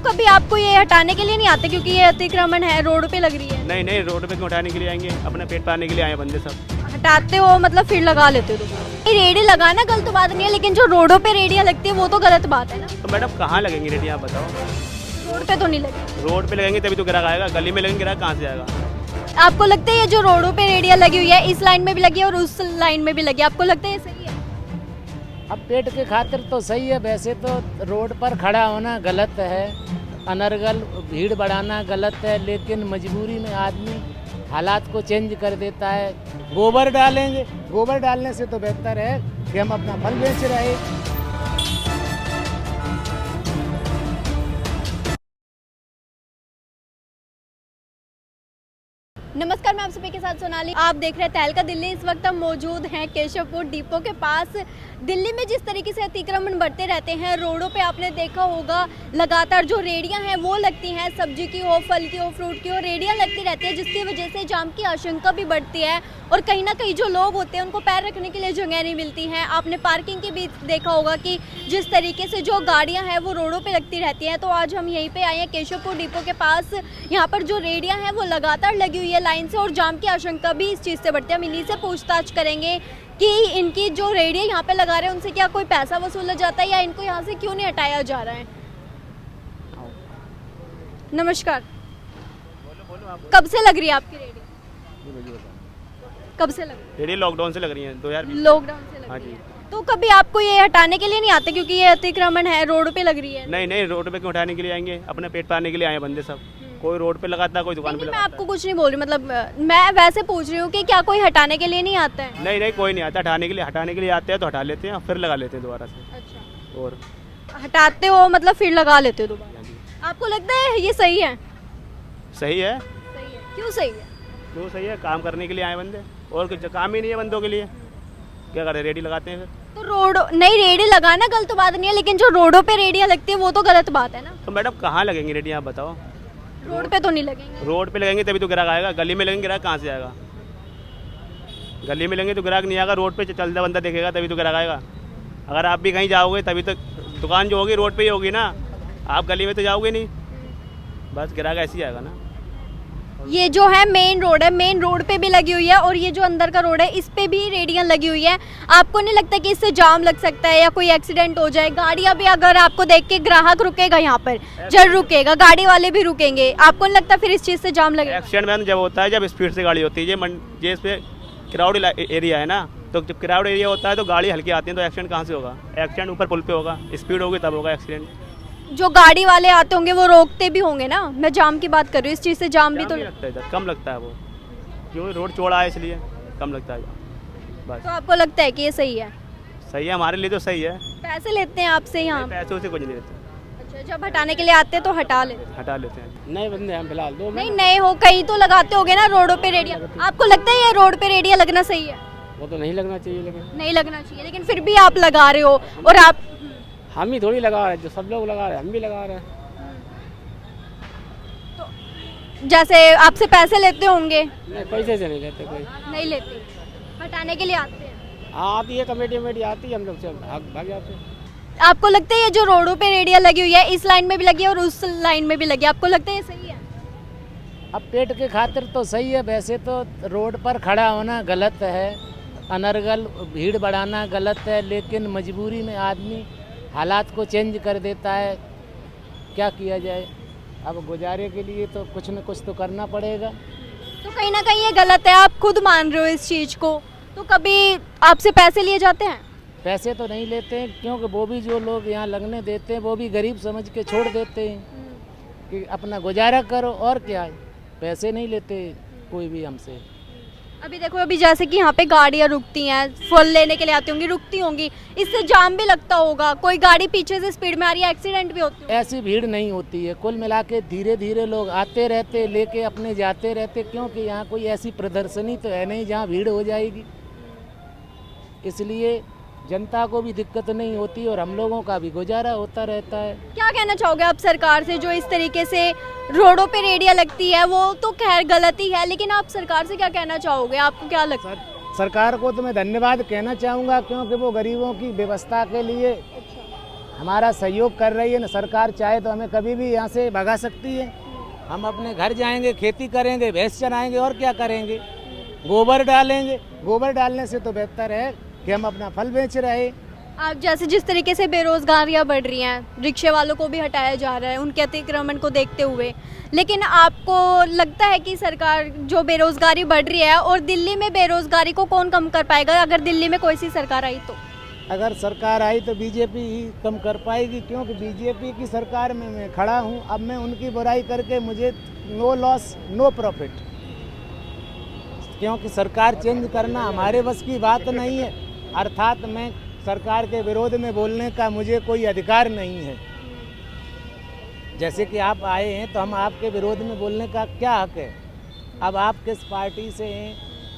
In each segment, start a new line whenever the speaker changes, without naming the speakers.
कभी आपको ये हटाने के लिए नहीं आते क्योंकि ये अतिक्रमण है, रोड पे लग रही है?
नहीं नहीं, रोड पे क्यों उठाने के लिए आएंगे, अपने पेट पालने के लिए आए बंदे सब।
हटाते हो मतलब फिर लगा लेते हो दोबारा? रेडी लगाना गलत बात नहीं है, लेकिन जो रोडों पे रेडियां लगती है वो तो गलत बात है ना।
तो मैडम कहाँ लगेंगी रेडी, आप बताओ।
रोड पे तो नहीं लगी।
रोड पे लगेंगे तभी तो ग्राहक आएगा, गली में लगेंगे ग्राहक कहाँ से आएगा।
आपको लगता है ये जो रोडों पे रेडियां लगी हुई है, इस लाइन में भी लगी है और उस लाइन में भी लगी है, आपको लगता है ये सही है?
अब पेट के खातिर तो सही है, वैसे तो रोड पर खड़ा होना गलत है, अनर्गल भीड़ बढ़ाना गलत है, लेकिन मजबूरी में आदमी हालात को चेंज कर देता है। गोबर डालेंगे, गोबर डालने से तो बेहतर है कि हम अपना फल बेच रहे।
नमस्कार, मैं आप सभी के साथ सोनाली। आप देख रहे हैं तहलका दिल्ली। इस वक्त हम मौजूद हैं केशवपुर डिपो के पास। दिल्ली में जिस तरीके से अतिक्रमण बढ़ते रहते हैं, रोडों पे आपने देखा होगा लगातार जो रेडियां हैं वो लगती हैं, सब्जी की हो, फल की हो, फ्रूट की हो, रेडियां लगती रहती है, जिसकी वजह से जाम की आशंका भी बढ़ती है और कहीं ना कहीं जो लोग होते हैं उनको पैर रखने के लिए जगह नहीं मिलती है। आपने पार्किंग की भी देखा होगा कि जिस तरीके से जो गाड़ियाँ हैं वो रोडों पर लगती रहती हैं। तो आज हम यहीं पर आए हैं केशवपुर डिपो के पास। यहाँ पर जो रेडियाँ हैं वो लगातार लगी हुई है लाइन से और जाम की आशंका भी इस चीज़ से बढ़ती है। हम इन्हीं से पूछताछ करेंगे कि इनकी जो रेडियाँ यहाँ पे लगा रहे हैं उनसे क्या कोई पैसा वसूला जाता है या इनको यहाँ से क्यों नहीं हटाया जा रहा है। नमस्कार, कब से लग रही है आपकी रेडी? कब से लग रही है?
रेडी लॉकडाउन से लग रही है, 2020
लॉकडाउन से लग रही है। तो कभी आपको ये हटाने के लिए नहीं आते क्योंकि ये अतिक्रमण है, रोड पे लग रही है?
नहीं नहीं, रोड पे क्यों उठाने के लिए आएंगे, अपने पेट पालने के लिए आए बंदे सब। कोई रोड पे लगाता है, कोई दुकान पे
मैं
लगाता
आपको कुछ नहीं बोल रही, मतलब मैं वैसे पूछ रही हूँ कि क्या कोई हटाने के लिए नहीं आता है?
नहीं नहीं, कोई नहीं आता हटाने के लिए। हटाने के लिए आते हैं तो हटा लेते हैं, फिर लगा लेते हैं दोबारा से।
अच्छा,
और
हटाते हो मतलब फिर लगा लेते हो दोबारा। आपको लगता है ये सही है?
सही है।
सही है, क्यों सही है?
क्यों सही है, काम करने के लिए आए बंदे, और कुछ काम ही नहीं है बंदों के लिए। क्या करते, रेडी लगाते हैं फिर।
तो रोड नहीं, रेडी लगाना गलत बात नहीं है, लेकिन जो रोडों पे रेडियां लगती है वो तो गलत बात है ना।
तो मैडम कहाँ लगेंगी रेडी, आप बताओ।
रोड पे तो नहीं लगेंगे।
रोड पे लगेंगे तभी तो ग्राहक आएगा, गली में लगेंगे ग्राहक कहाँ से आएगा। गली में लगेंगे तो ग्राहक नहीं आएगा, रोड पे चलता बंदा देखेगा तभी तो ग्राहक आएगा। अगर आप भी कहीं जाओगे तभी तो दुकान जो होगी रोड पे ही होगी ना, आप गली में तो जाओगे नहीं, बस ग्राहक ऐसे ही आएगा ना।
ये जो है मेन रोड है, मेन रोड पे भी लगी हुई है और ये जो अंदर का रोड है इस पे भी रेडियां लगी हुई है। आपको नहीं लगता कि इससे जाम लग सकता है या कोई एक्सीडेंट हो जाए? गाड़ियां भी अगर आपको देख के ग्राहक रुकेगा यहाँ पर, जरूर रुकेगा, गाड़ी वाले भी रुकेंगे, आपको नहीं लगता फिर इस चीज़ से जाम लगेगा?
एक्सीडेंट मैम जब होता है जब स्पीड से गाड़ी होती है, ये इस पे क्राउड एरिया है ना, तो जब क्राउड एरिया होता है तो गाड़ी हल्की आती है तो एक्सीडेंट कहाँ से होगा। एक्सीडेंट ऊपर पुल पे होगा, स्पीड होगी तब होगा एक्सीडेंट।
जो गाड़ी वाले आते होंगे वो रोकते भी होंगे ना, मैं जाम की बात कर रही हूँ, इस चीज़ से जाम भी तो
लगता है, इधर कम लगता है वो, क्यों रोड चौड़ा है इसलिए कम लगता है बस।
तो आपको लगता है कि ये सही है?
सही है, हमारे लिए तो सही है।
पैसे लेते हैं आपसे यहाँ?
पैसे उसे कुछ नहीं देते।
अच्छा, जब हटाने के लिए आते हैं तो हटा लेते हैं?
हटा लेते हैं।
नए बंदे हम फिलहाल दो
नहीं, नए हो कहीं तो लगाते होगे ना रोडों पे रेडिया। आपको लगता है ये रोड पे रेडिया लगना सही है?
वो तो नहीं लगना चाहिए, लेकिन
नहीं लगना चाहिए, लेकिन फिर भी आप लगा रहे हो और आप
हम ही थोड़ी लगा रहे हैं, जो सब लोग लगा रहे हैं हम भी लगा रहे हैं।
जैसे आपसे पैसे लेते होंगे?
नहीं, पैसे से नहीं लेते, कोई
नहीं लेते, हटाने के लिए आते हैं।
आती है कमेटी आती है, हम लोग से भाग जाते हैं।
आपको लगता है ये जो रोडों पे रेडिया लगी हुई है, इस लाइन में भी लगी है और उस लाइन में भी लगी है, आपको लगता है ये सही है?
अब पेट के खातिर तो सही है, वैसे तो रोड पर खड़ा होना गलत है, अनर्गल भीड़ बढ़ाना गलत है, लेकिन मजबूरी में आदमी हालात को चेंज कर देता है। क्या किया जाए, अब गुजारे के लिए तो कुछ न कुछ तो करना पड़ेगा।
तो कहीं ना कहीं ये गलत है, आप खुद मान रहे हो इस चीज़ को, तो कभी आपसे पैसे लिए जाते हैं?
पैसे तो नहीं लेते हैं, क्योंकि वो भी जो लोग यहाँ लगने देते हैं वो भी गरीब समझ के छोड़ देते हैं कि अपना गुजारा करो, और क्या है, पैसे नहीं लेते कोई भी हमसे।
अभी देखो, अभी जैसे कि यहाँ पे गाड़ियाँ रुकती हैं, फल लेने के लिए आती होंगी, रुकती होंगी, इससे जाम भी लगता होगा, कोई गाड़ी पीछे से स्पीड में आ रही है, एक्सीडेंट भी होते हैं।
ऐसी भीड़ नहीं होती है, कुल मिला के धीरे धीरे लोग आते रहते, लेके अपने जाते रहते, क्योंकि यहाँ कोई ऐसी प्रदर्शनी तो है नहीं जहाँ भीड़ हो जाएगी, इसलिए जनता को भी दिक्कत नहीं होती और हम लोगों का भी गुजारा होता रहता है।
क्या कहना चाहोगे आप सरकार से, जो इस तरीके से रोडों पे रेडियां लगती है वो तो खैर गलत ही है, लेकिन आप सरकार से क्या कहना चाहोगे, आपको क्या लगता है?
सरकार को तो मैं धन्यवाद कहना चाहूँगा, क्योंकि वो गरीबों की व्यवस्था के लिए हमारा सहयोग कर रही है ना। सरकार चाहे तो हमें कभी भी यहाँ से भगा सकती है। हम अपने घर जाएंगे, खेती करेंगे, भैंस चराएंगे और क्या करेंगे, गोबर डालेंगे। गोबर डालने से तो बेहतर है कि हम अपना फल बेच रहे।
आप जैसे जिस तरीके से बेरोजगारियां बढ़ रही हैं, रिक्शे वालों को भी हटाया जा रहा है उनके अतिक्रमण को देखते हुए, लेकिन आपको लगता है कि सरकार जो बेरोजगारी बढ़ रही है और दिल्ली में बेरोजगारी को कौन कम कर पाएगा अगर दिल्ली में कोई सी सरकार आई तो?
अगर सरकार आई तो बीजेपी ही कम कर पाएगी, क्योंकि बीजेपी की सरकार में मैं खड़ा हूँ। अब मैं उनकी बुराई करके मुझे नो लॉस नो प्रॉफिट, क्योंकि सरकार चेंज करना हमारे बस की बात नहीं है। अर्थात मैं सरकार के विरोध में बोलने का मुझे कोई अधिकार नहीं है। जैसे कि आप आए हैं तो हम आपके विरोध में बोलने का क्या हक है। अब आप किस पार्टी से हैं,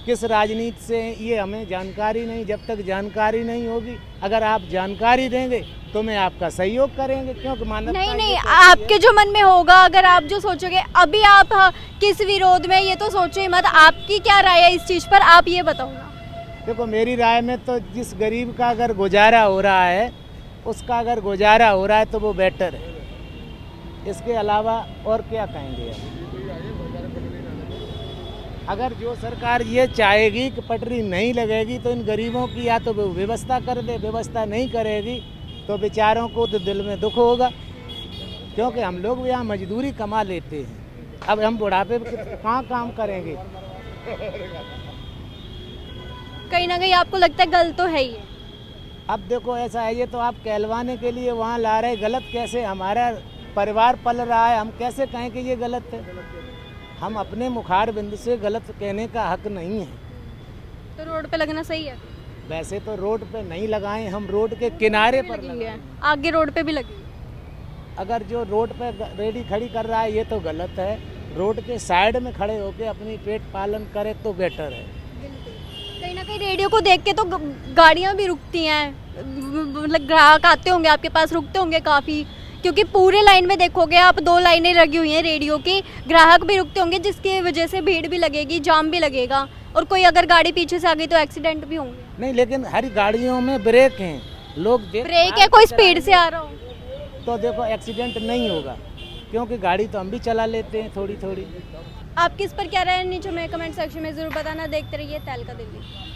किस राजनीति से हैं, ये हमें जानकारी नहीं। जब तक जानकारी नहीं होगी, अगर आप जानकारी देंगे तो मैं आपका सहयोग करेंगे, क्योंकि मानवता
नहीं, आपके जो मन में होगा, अगर आप जो सोचोगे, अभी आप किस विरोध में, ये तो सोचो ही मत। आपकी क्या राय है इस चीज़ पर, आप ये बताओ ना।
देखो, मेरी राय में तो जिस गरीब का अगर गुजारा हो रहा है, उसका अगर गुजारा हो रहा है तो वो बेटर है। इसके अलावा और क्या कहेंगे हम। अगर जो सरकार ये चाहेगी कि पटरी नहीं लगेगी तो इन गरीबों की या तो वो व्यवस्था कर दे, व्यवस्था नहीं करेगी तो बेचारों को तो दिल में दुख होगा, क्योंकि हम लोग भी यहाँ मजदूरी कमा लेते हैं। अब हम बुढ़ापे में कहाँ काम करेंगे।
कहीं ना कहीं आपको लगता है गलत तो है ही है।
अब देखो, ऐसा है, ये तो आप कहलवाने के लिए वहाँ ला रहे, गलत कैसे? हमारा परिवार पल रहा है, हम कैसे कहें कि ये गलत है? हम अपने मुखार बिंदु से गलत कहने का हक नहीं है।
तो रोड पे लगना सही है?
वैसे तो रोड पे नहीं लगाएं, हम रोड के किनारे पर
लगी है,
लगाएं।
आगे रोड पे भी लगी।
अगर जो रोड पे रेडी खड़ी कर रहा है ये तो गलत है। रोड के साइड में खड़े होकर अपनी पेट पालन करे तो बेटर है।
कहीं ना कहीं रेडियो को देख के तो गाड़ियाँ भी रुकती हैं, मतलब ग्राहक आते होंगे आपके पास, रुकते होंगे काफ़ी, क्योंकि पूरे लाइन में देखोगे आप 2 लाइनें लगी हुई हैं रेडियो की, ग्राहक भी रुकते होंगे, जिसकी वजह से भीड़ भी लगेगी, जाम भी लगेगा, और कोई अगर गाड़ी पीछे से आ गई तो एक्सीडेंट भी होंगे।
नहीं, लेकिन हर गाड़ियों में ब्रेक हैं, लोग
ब्रेक है, कोई स्पीड से आ रहा हो
तो देखो एक्सीडेंट नहीं होगा, क्योंकि गाड़ी तो हम भी चला लेते हैं थोड़ी थोड़ी।
आपकी इस पर क्या राय है, नीचे में कमेंट सेक्शन में ज़रूर बताना। देखते रहिए तहलका दिल्ली।